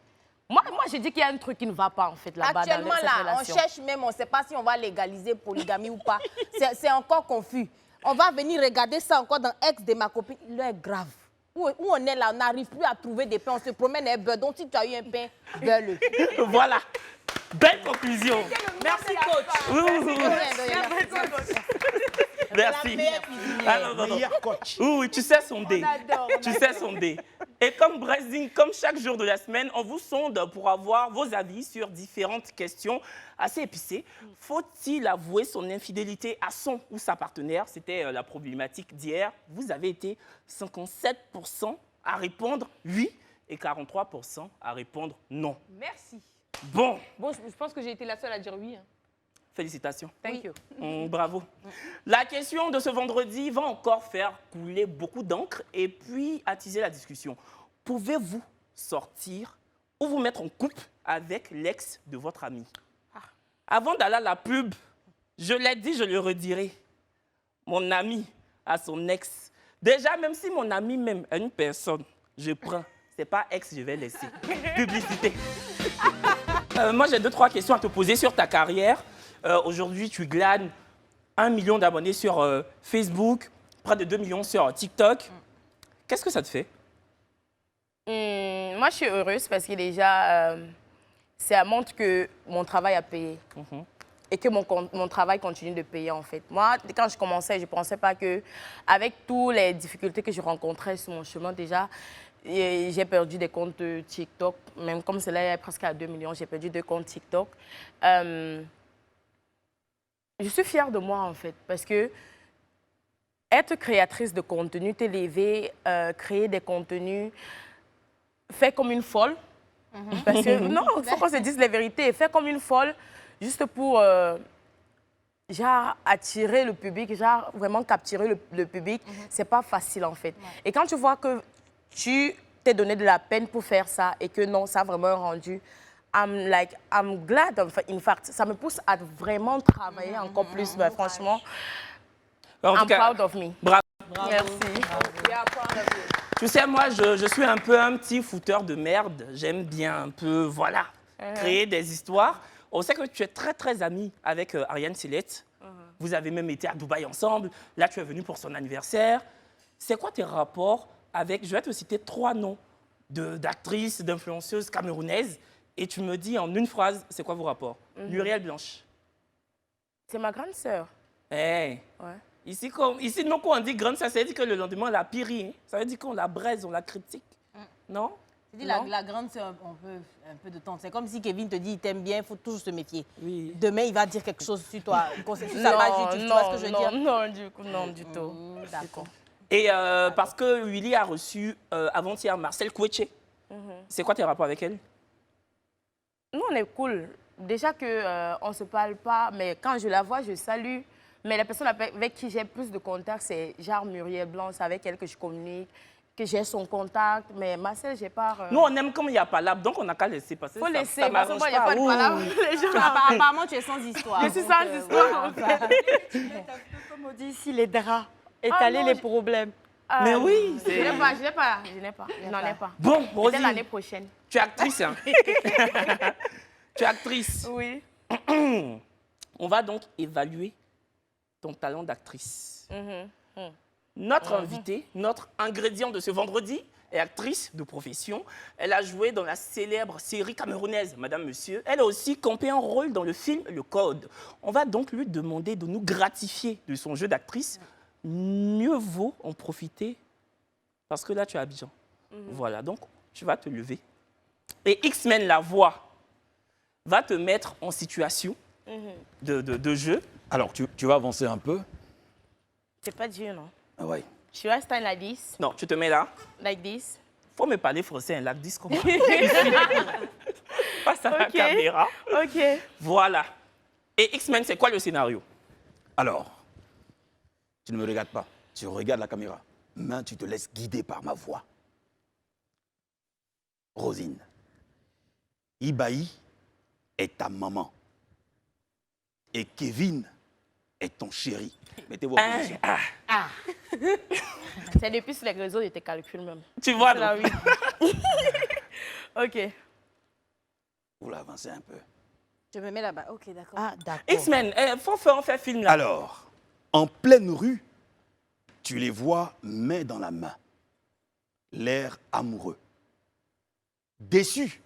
Moi je dis qu'il y a un truc qui ne va pas en fait là-bas. Actuellement, dans cette là, relation. on cherche même, on ne sait pas si on va légaliser polygamie ou pas. C'est encore confus. On va venir regarder ça encore dans ex de ma copine. L'heure est grave. Où on est là, on n'arrive plus à trouver des pains. On se promène et beurre. Donc, si tu as eu un pain, beurre-le. Voilà. Belle conclusion. Merci, coach. Merci. Ah, non, non, non. Meilleur coach. Oui, tu sais sonder. adore, on Tu sais sonder. Et comme Bressing, comme chaque jour de la semaine, on vous sonde pour avoir vos avis sur différentes questions assez épicées. Faut-il avouer son infidélité à son ou sa partenaire? C'était la problématique d'hier. Vous avez été 57% à répondre oui et 43% à répondre non. Merci. Bon, Bon, je pense que j'ai été la seule à dire oui. Hein. félicitations. Thank you. Bravo. La question de ce vendredi va encore faire couler beaucoup d'encre et puis attiser la discussion. Pouvez-vous sortir ou vous mettre en couple avec l'ex de votre ami? Avant d'aller à la pub, je l'ai dit, je le redirai. Mon ami a son ex. Déjà, même si mon ami même a une personne, je prends. C'est pas ex, je vais laisser. Publicité. Moi, j'ai 2-3 questions à te poser sur ta carrière. Aujourd'hui, tu glanes 1 million d'abonnés sur Facebook, près de 2 millions sur TikTok. Qu'est-ce que ça te fait? Moi, je suis heureuse parce que déjà, ça montre que mon travail a payé. Et que mon travail continue de payer, en fait. Moi, quand je commençais, je ne pensais pas que, avec toutes les difficultés que je rencontrais sur mon chemin, déjà, j'ai perdu des comptes TikTok. Même comme cela est presque à 2 millions, j'ai perdu 2 comptes TikTok. Je suis fière de moi, en fait, parce que être créatrice de contenu, t'élever, créer des contenus, faire comme une folle. Parce que, non, il faut qu'on se dise la vérité. Faire comme une folle, juste pour, genre, attirer le public, genre, vraiment capturer le public, c'est pas facile, en fait. Et quand tu vois que tu t'es donné de la peine pour faire ça et que non, ça a vraiment rendu, I'm glad, in fact, ça me pousse à vraiment travailler encore plus, mais franchement, En tout cas, proud of me. Bravo. Merci. Tu sais, moi, je suis un peu un petit fouteur de merde. J'aime bien un peu, voilà, créer des histoires. On sait que tu es très, très amie avec Ariane Silette. Vous avez même été à Dubaï ensemble. Là, tu es venue pour son anniversaire. C'est quoi tes rapports avec, je vais te citer 3 noms d'actrices, d'influenceuses camerounaises. Et tu me dis en une phrase, c'est quoi vos rapports? Muriel Blanche. C'est ma grande sœur. Ouais. Ici, non, quand on dit grande sœur, ça veut dire que le lendemain, on la pire. Hein? Ça veut dire qu'on la braise, on la critique. Non? Tu dis la grande sœur, on peut un peu de temps. C'est comme si Kevin te dit il t'aime bien, il faut toujours se méfier. Oui. Demain, il va dire quelque chose sur toi. Sur sa magie, tu vois ce que je veux dire? Non, du coup, non, du tout. D'accord. Et parce que Willy a reçu avant-hier Marcel Kouetche. C'est quoi tes rapports avec elle? Nous, on est cool. Déjà qu'on ne se parle pas, mais quand je la vois, je salue. Mais la personne avec qui j'ai plus de contact, c'est genre Muriel Blanc. C'est avec elle que je communique, que j'ai son contact. Mais Marcel, j'ai pas... Nous, on aime comme il n'y a pas l'âme, donc on n'a qu'à laisser passer. Faut ça, laisser, ça parce que moi, il n'y a pas de palabre. Les gens, Apparemment, tu es sans histoire. Je suis sans histoire, en fait. Comme on dit ici, les draps. Étaler les problèmes. Mais oui, Je n'en ai pas. Je n'en ai pas. Bon, Peut-être Rosie, l'année prochaine. tu es actrice, hein? Tu es actrice. Oui. On va donc évaluer ton talent d'actrice. Notre invitée, notre ingrédient de ce vendredi est actrice de profession. Elle a joué dans la célèbre série camerounaise Madame Monsieur. Elle a aussi campé un rôle dans le film Le Code. On va donc lui demander de nous gratifier de son jeu d'actrice. Mieux vaut en profiter parce que là, tu es à Abidjan. Voilà, donc tu vas te lever. Et X-Men la voix va te mettre en situation de jeu. Alors, tu vas avancer un peu. C'est pas dur, non? Ah ouais. Should I stand like this? Non, tu te mets là. Like this? Faut me parler français, un lac 10 comme ça. Face à la Ok. caméra. Ok. Voilà. Et X-Men, c'est quoi le scénario? Alors, tu ne me regardes pas. Tu regardes la caméra. Mais tu te laisses guider par ma voix. Rosine, Ibaï est ta maman. Et Kevin est ton chéri. Mettez-vous en position. C'est depuis sur les réseaux de tes calculs même. Tu vois, C'est là, donc. oui. Ok. Vous l'avancez un peu. Je me mets là-bas. Ok, d'accord. Ah, d'accord. X-Men, faut faire film là. Alors, en pleine rue, tu les vois main dans la main. L'air amoureux. Déçus,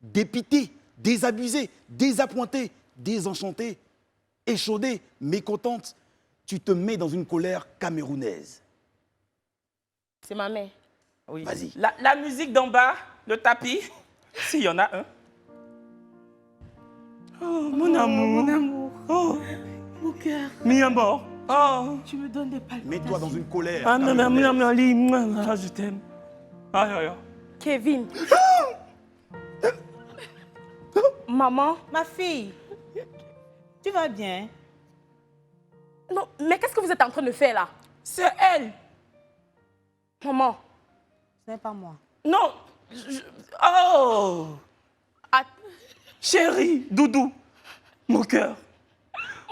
dépités, désabusés, désappointés, désenchantés, échaudés, mécontentes. Tu te mets dans une colère camerounaise. C'est ma mère. Oui. Vas-y. La musique d'en bas, le tapis, s'il y en a un. Oh, mon amour. Mon amour. Oh, Mon cœur, mi amor. Oh. tu me donnes des palpitations. Mets-toi dans une colère. Ah, non, camerounaise. je t'aime. Aïe, aïe, aïe. Kevin. Maman. Ma fille, tu vas bien? Non, mais qu'est-ce que vous êtes en train de faire là? C'est elle. Maman. Ce n'est pas moi. Non. Oh. Ah, Chérie, doudou, mon cœur.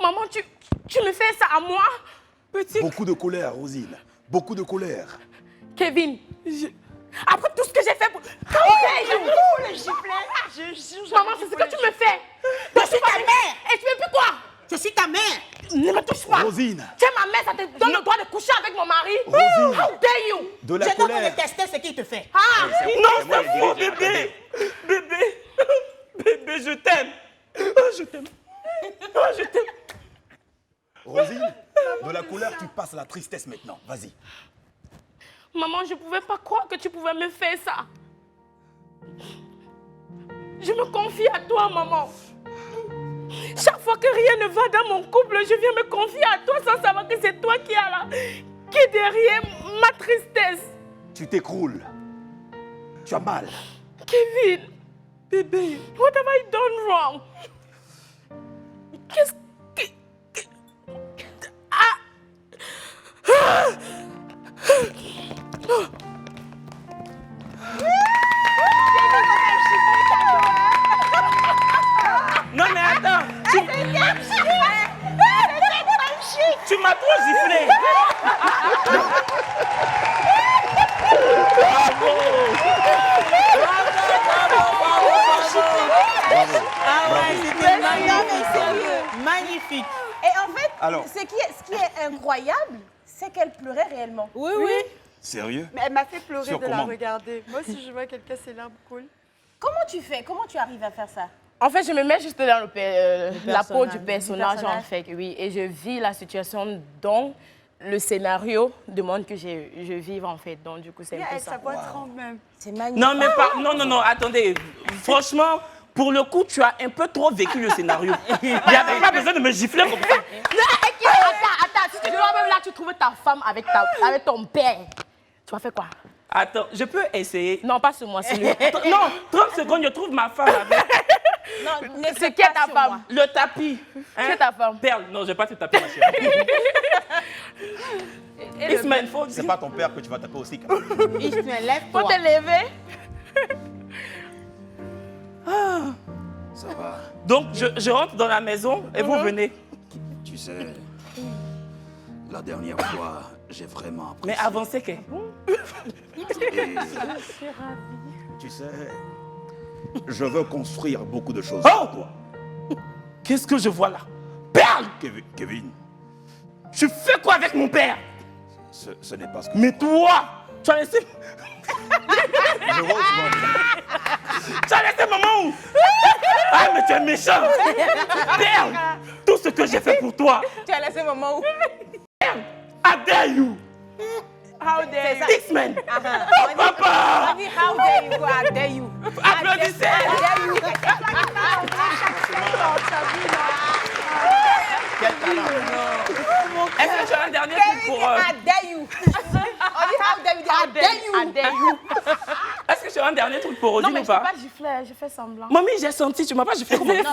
maman, tu me fais ça à moi? Petit. Beaucoup de colère, Rosine. Beaucoup de colère. Kevin. Après tout ce que j'ai fait pour... Le giflet, je jure. Maman, c'est ce que tu me fais. Je suis ta mère. Et tu veux plus quoi? Je suis ta mère. Ne me touche pas. Rosine. Tu es ma mère, ça te donne le droit de coucher avec mon mari. Rosine. How dare you? De la Je dois colère. détester ce qu'il te fait. Ah, Non, c'est faux, bébé. Bébé. Bébé, je t'aime. Oh, je t'aime. Oh, je t'aime. Rosine, de la colère, tu passes à la tristesse maintenant. Vas-y. maman, je ne pouvais pas croire que tu pouvais me faire ça. Je me confie à toi, maman. Chaque fois que rien ne va dans mon couple, je viens me confier à toi sans savoir que c'est toi qui est derrière ma tristesse. Tu t'écroules. Tu as mal. Kevin, bébé, what have I done wrong? Qu'est-ce que... Non, mais attends. Tu m'as trop giflé. Magnifique. Et en fait, Alors. ce qui est incroyable, c'est qu'elle pleurait réellement. Oui, oui. Sérieux? Mais elle m'a fait pleurer Sur de la commande. regarder. Moi, si je vois quelqu'un, ses larmes coulent. Comment tu fais? Comment tu arrives à faire ça? En fait, je me mets juste dans la peau du personnage. personnage, en fait, oui. Et je vis la situation dont le scénario demande que je vive, en fait. Donc, du coup, c'est un peu ça. Sa voix tremble même. C'est magnifique. Non, mais pas. Non, attendez. Franchement, pour le coup, tu as un peu trop vécu le scénario. Il n'y avait pas besoin de me gifler comme ça. Attends, si tu dois même là, tu trouves ta femme avec ton père. Tu vas faire quoi? Attends, je peux essayer. Non, pas sur moi, c'est lui. Non, 30 secondes, je trouve ma femme avec. Non, ne C'est qui est ta femme? Le tapis. Qui est ta femme? Perle. Non, je vais pas te taper, ma chérie. Ismaël, faut C'est pas ton père que tu vas taper aussi. Ismaël, lève-toi. Faut te lever. Ça va. Donc, je rentre dans la maison et vous venez. Tu sais, la dernière fois, j'ai vraiment apprécié. Mais avancez, que. Et, tu sais, je veux construire beaucoup de choses. Oh! Qu'est-ce que je vois là? Perle! Kevin, Tu fais quoi avec mon père? ce n'est pas ce que... Mais toi, tu as laissé... Je vois où tu vas en venir. Tu as laissé maman où? Ah, mais tu es méchant! Perle! Tout ce que j'ai fait pour toi! Tu as laissé maman où? Perle! I dare you! How dare you? X-Men. Oh, papa! How dare you? How dare you? Applaudissez! Quel talent. Est-ce que tu as un dernier truc pour... How dare you? On dit how dare you? How dare you? Est-ce que tu as un dernier truc pour Non, Rosine mais ou je pas? t'ai pas giflé, j'ai fait semblant. Mamie, j'ai senti, tu m'as pas giflé comment? Non,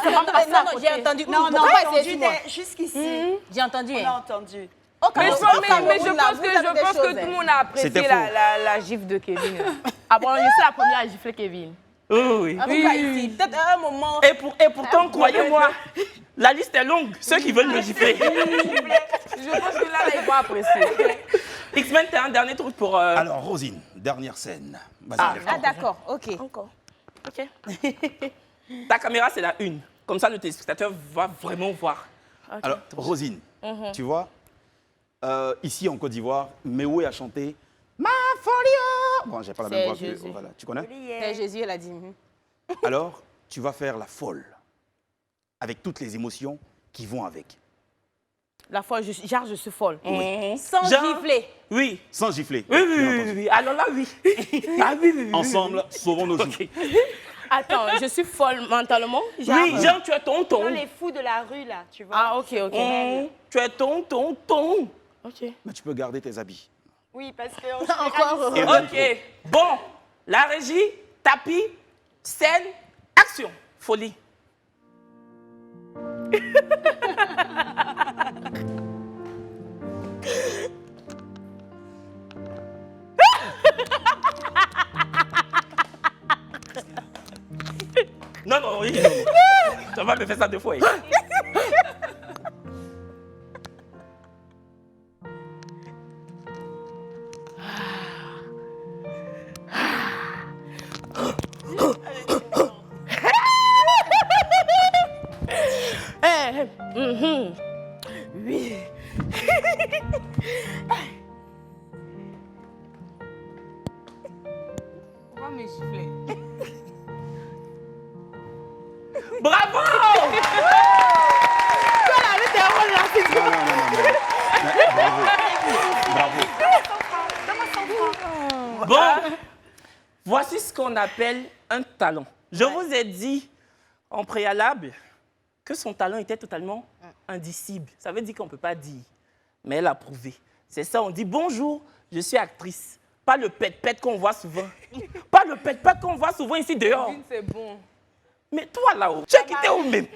j'ai entendu. Non, non, Pourquoi non, c'est moi? jusqu'ici. J'ai entendu. On a entendu. Mais je pense que tout le monde a apprécié C'était faux. la gifle de Kevin. Ah bon, je suis la première à gifler Kevin. Oui. Peut-être à un moment. Et pourtant, croyez-moi, la liste est longue. Ceux qui veulent me gifler. Je pense que là, ils vont apprécier. X-Men, t'as un dernier truc pour... Alors, Rosine, dernière scène. Vas-y, lève-toi. Ah, d'accord, ok. Encore. Ok. Ta caméra, c'est la une. Comme ça, le téléspectateur va vraiment voir. Alors, Rosine, tu vois, ici en Côte d'Ivoire, Méoué a chanté Ma folie. Bon, j'ai pas la même C'est voix que Jésus. voilà. Tu connais? C'est Jésus, elle a dit. Alors, tu vas faire la folle, avec toutes les émotions qui vont avec. La fois, je suis folle. Sans gifler. Oui. Sans gifler. Oui, bien oui, entendu. oui, oui. Alors là, oui. Ah oui, oui, oui. Ensemble, sauvons nos joues. Ok. Attends, je suis folle mentalement. Oui, Jean, tu es tonton. Dans les fous de la rue, là, tu vois. Ah, ok, ok. Tu es tonton. Ok. Mais tu peux garder tes habits. Oui, parce que... Encore. Et Ok. Bon, la régie, tapis, scène, action. Folie. Non, non, oui. Non. Tu vas me faire ça deux fois. Oui. Pourquoi me gifler? Bravo! Bravo. Bon, voici ce qu'on appelle un talent. Je vous ai dit en préalable que son talent était totalement indicible. Ça veut dire qu'on ne peut pas dire. Mais elle a prouvé. C'est ça, on dit bonjour, je suis actrice. Pas le pet-pet qu'on voit souvent. Pas le pet-pet qu'on voit souvent ici dehors. C'est bon. Mais toi là-haut, tu as quitté où même?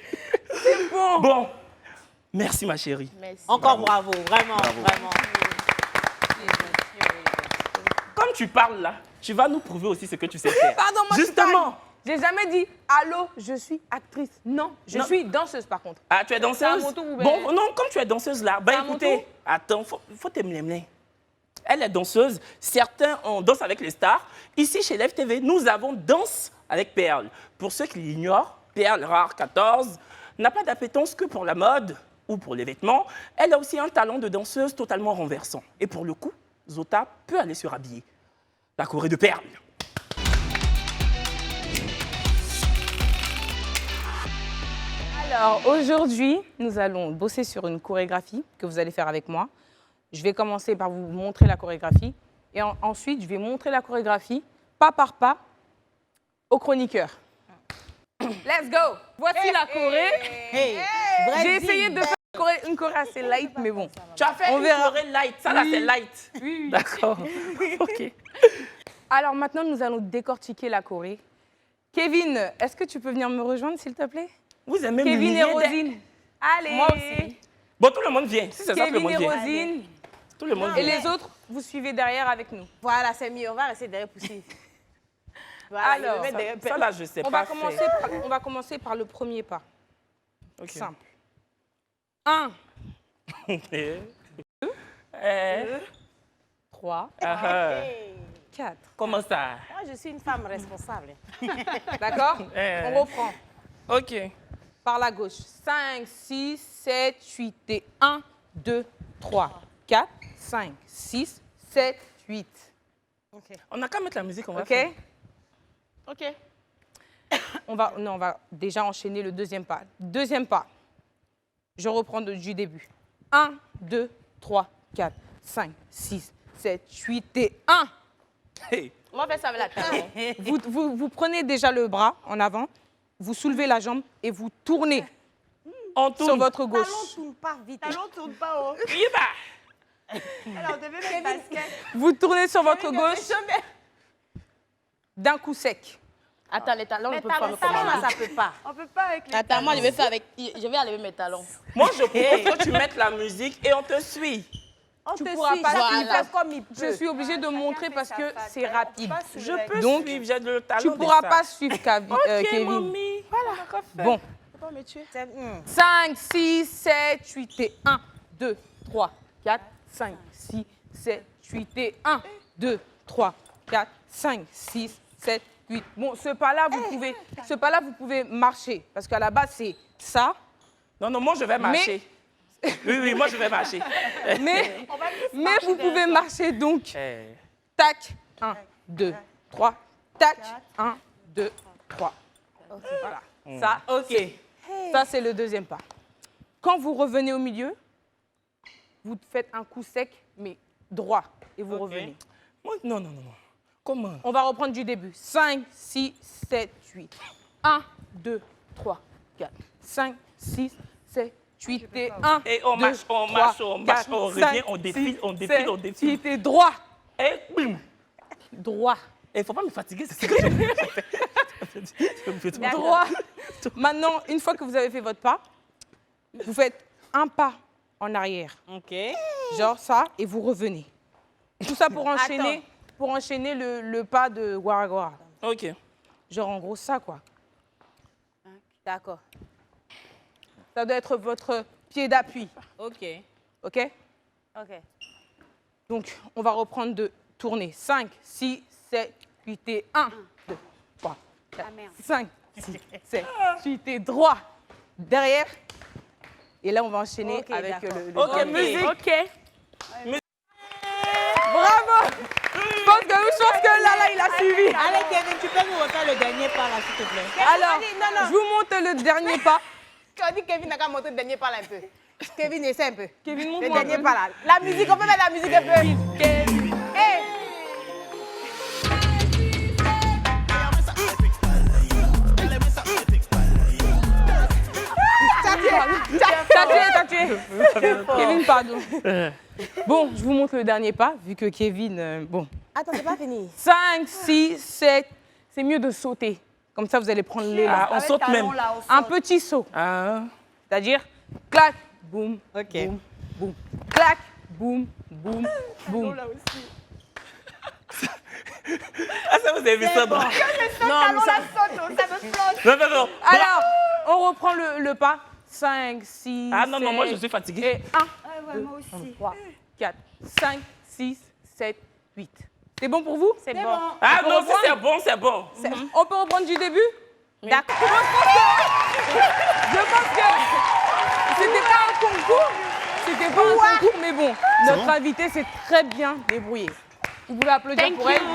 C'est bon. Bon, merci ma chérie. Merci. Encore bravo, vraiment, vraiment. Comme tu parles là, tu vas nous prouver aussi ce que tu sais faire. Pardon, moi, justement. j'ai jamais dit allô, je suis actrice. Non, je suis danseuse par contre. Ah, tu es danseuse? C'est à mon tour ou bien- Bon, non, comme tu es danseuse là, C'est à bah mon écoutez, tour? attends, faut t'aimer. Elle est danseuse. Certains ont Danse avec les stars. Ici, chez Live TV, nous avons Danse avec Perle. Pour ceux qui l'ignorent, Perle Rare 14 n'a pas d'appétence que pour la mode ou pour les vêtements. Elle a aussi un talent de danseuse totalement renversant. Et pour le coup, Zota peut aller se rhabiller. La Corée de Perle. Alors aujourd'hui, nous allons bosser sur une chorégraphie que vous allez faire avec moi. Je vais commencer par vous montrer la chorégraphie et ensuite je vais montrer la chorégraphie pas par pas au chroniqueur. Let's go. Voici la choré. J'ai essayé de faire une choré assez light, mais bon. Tu as fait On une verra. Corée light. Ça là, Oui. c'est light. Oui. D'accord. OK. Alors maintenant, nous allons décortiquer la choré. Kevin, est-ce que tu peux venir me rejoindre, s'il te plaît? Vous aimez Kevin et m'humilier Rosine. Allez. Moi aussi. Bon, tout le monde vient. Si c'est ça, tout le Kevin monde et vient. Rosine. Tout le monde Et vient. les autres, vous suivez derrière avec nous. Voilà, c'est mieux. On va rester derrière pousser. Voilà, il Alors, veut mettre derrière Ça là, je sais on pas va, commencer faire. on va commencer par le premier pas. Ok. Simple. 1, Eh. 3, Ah, 4. comment ça? Moi, je suis une femme responsable. D'accord? Eh. On reprend. OK. Par la gauche. 5, 6, 7, 8 et 1, 2, 3, 4, 5, 6, 7, 8. On n'a qu'à mettre la musique, on va OK? faire. OK. On va déjà enchaîner le deuxième pas. Deuxième pas. Je reprends du début. 1, 2, 3, 4, 5, 6, 7, 8 et 1. On va faire ça avec la talon. Vous prenez déjà le bras en avant, vous soulevez la jambe et vous tournez sur votre gauche. Talon tourne pas vite. Talon tourne pas haut. Alors, on devait mettre basket. Vous tournez sur votre gauche d'un coup sec. Attends, les talons, on Les peut pas me talons, commander. ça peut pas. On peut pas avec les Attends, moi, je vais faire avec... Je vais enlever mes talons. Moi, je propose que tu mettes la musique et on te suit. Tu pourras pas Voilà. comme il peut. Je suis obligée de montrer parce que c'est rapide. Je peux Donc, suivre, j'ai le talent. tu pourras de ça. pas suivre Kevin. Mamie. Voilà. Bon. 5, 6, 7, 8 et 1, 2, 3, 4, 5, 6, 7, 8 et 1, 2, 3, 4, 5, 6, 7, 8. Bon, ce pas-là, vous pouvez marcher. Parce qu'à la base, c'est ça. Non, moi, je vais marcher. Oui, moi, je vais marcher. Mais vous pouvez marcher donc. Tac, 1, 2, 3. Tac, 1, 2, 3. Voilà. Ça, ça, c'est le deuxième pas. Quand vous revenez au milieu, vous faites un coup sec, mais droit, et vous revenez. Non. Comment? On va reprendre du début. 5, 6, 7, 8. 1, 2, 3, 4, 5, 6, 7, 8 et 1. Et on marche, on revient, on défile, on défile. 8 et droit. Et boum. Droit. Il ne faut pas me fatiguer, c'est ce que je fais. Droit. Maintenant, une fois que vous avez fait votre pas, vous faites un pas en arrière. OK. Genre ça, et vous revenez. Tout ça pour enchaîner le pas de Guaragua. OK. Genre en gros ça, quoi. D'accord. Ça doit être votre pied d'appui. OK. OK? OK. Donc, on va reprendre de tourner. 5, 6, 7, 8 et 1, 2, 3, 4, 5, 6, 7, 8 et droit. Derrière. Et là, on va enchaîner avec le OK, musique. OK. Bravo! Je pense que Lala, il a suivi. Allez, Kevin, tu peux nous refaire le dernier pas, là, s'il te plaît. Alors, je vous montre le dernier pas. Quand dit Kevin n'a qu'à monter le dernier pas, là, un peu. Kevin, essaie un peu. Kevin, le montre-moi un dernier peu. pas, là. La musique, on peut mettre la musique un peu. Kevin. Hey. T'as tué. Kevin, pardon. Bon, je vous montre le dernier pas, vu que Kevin, bon. Attends, c'est pas fini. 5, 6, 7. C'est mieux de sauter. Comme ça, vous allez prendre l'élan. Ah, on saute même. Un petit saut. Ah. C'est-à-dire, clac, boum, OK. boum, boum. Clac, boum, boum, boum. Ah, ça, vous avez vu ça, bon. Non, mais ça saute, ça me flotte. Non. Alors, on reprend le pas. 5, 6, Ah, non, 7, moi, je suis fatigué. Et 1, 2, Moi aussi. 3, 4, 5, 6, 7, 8. C'est bon pour vous? C'est bon. Ah, On peut non, si reprendre? c'est bon. On peut reprendre du début? D'accord. Je pense que c'était pas un concours. C'était pas un concours, mais bon, notre invité s'est très bien débrouillé. Vous pouvez applaudir pour elle. Mais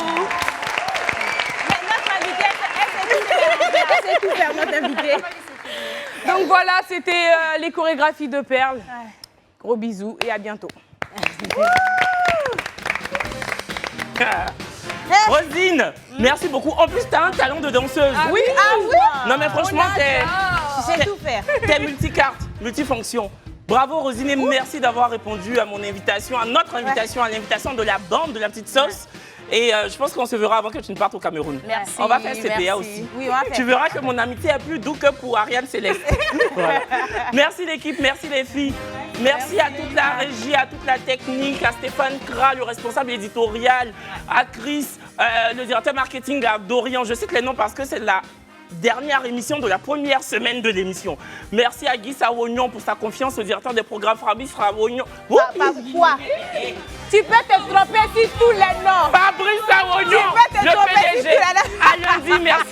notre invité, elle sait tout faire, notre invité. Donc voilà, c'était les chorégraphies de Perle. Gros bisous et à bientôt. Rosine, merci beaucoup. En plus, t'as un talent de danseuse. Oui, Non, mais franchement, Tu sais tout faire. t'es multicarte, multifonction. Bravo, Rosine, et merci d'avoir répondu à mon invitation, à notre invitation, à l'invitation de la bande de la petite sauce. Et je pense qu'on se verra avant que tu ne partes au Cameroun. Merci. On va faire CPA merci. aussi. Oui, on va faire. Tu verras que mon amitié est plus douce que pour Ariane Céleste. Voilà. Merci l'équipe, merci les filles. Merci à toute la régie, à toute la technique, à Stéphane Kra, le responsable éditorial, à Chris, le directeur marketing, à Dorian. Je cite les noms parce que c'est la dernière émission de la première semaine de l'émission. Merci à Guy Sawognon pour sa confiance, au directeur des programmes Fabrice Sawognon. Quoi? Tu peux te tromper sur tous les noms. Fabrice Sawognon, Tu peux te le tromper sur tous PDG. les noms. À lundi, merci.